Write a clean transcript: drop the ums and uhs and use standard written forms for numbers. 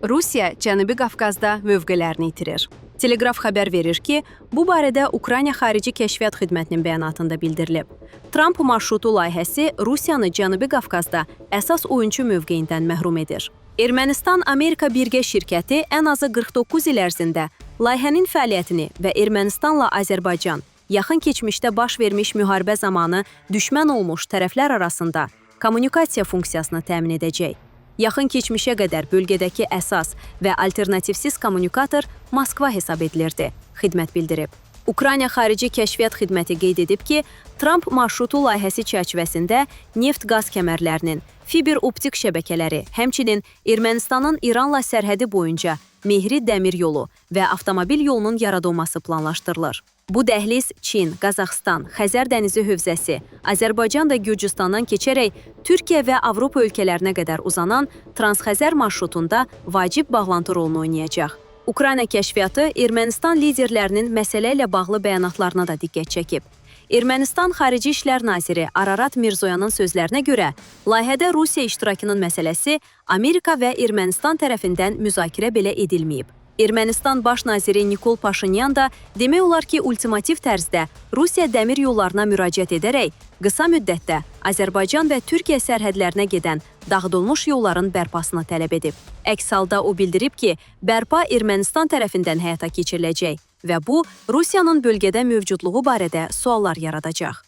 Rusiya Cənubi Qafqazda mövqelərini itirir. Teleqraf xəbər verir ki, bu barədə Ukrayna Xarici Kəşfiyyat Xidmətinin bəyanatında bildirilib. Tramp marşrutu layihəsi Rusiyanı Cənubi Qafqazda əsas oyunçu mövqeyindən məhrum edir. Ermənistan-Amerika birgə şirkəti ən azı 49 il ərzində layihənin fəaliyyətini və Ermənistanla Azərbaycan yaxın keçmişdə baş vermiş müharibə zamanı düşmən olmuş tərəflər arasında kommunikasiya funksiyasını təmin edəcək. Yaxın keçmişə qədər bölgədəki əsas və alternativsiz kommunikator Moskva hesab edilirdi, xidmət bildirib. Ukrayna Xarici Kəşfiyyat Xidməti qeyd edib ki, Tramp marşrutu layihəsi çərçivəsində neft-qaz kəmərlərinin, fiber optik şəbəkələri, həmçinin Ermənistanın İranla sərhədi boyunca Mehri dəmir yolu və avtomobil yolunun yaradılması planlaşdırılır. Bu dəhliz Çin, Qazaxıstan, Xəzər dənizi hövzəsi, Azərbaycan və Gürcüstandan keçərək Türkiyə və Avropa ölkələrinə qədər uzanan Transxəzər marşrutunda vacib bağlantı rolunu oynayacaq. Ukrayna kəşfiyyatı Ermənistan liderlərinin məsələ ilə bağlı bəyanatlarına da diqqət çəkib. Ermənistan Xarici İşlər Naziri Ararat Mirzoyanın sözlərinə görə, layihədə Rusiya iştirakının məsələsi Amerika və Ermənistan tərəfindən müzakirə belə edilməyib. Ermənistan Baş naziri Nikol Paşinyan da demək olar ki, ultimativ tərzdə Rusiya dəmir yollarına müraciət edərək qısa müddətdə Azərbaycan və Türkiyə sərhədlərinə gedən dağıdılmış yolların bərpasını tələb edib. Əks halda o bildirib ki, bərpa Ermənistan tərəfindən həyata keçiriləcək və bu, Rusiyanın bölgədə mövcudluğu barədə suallar yaradacaq.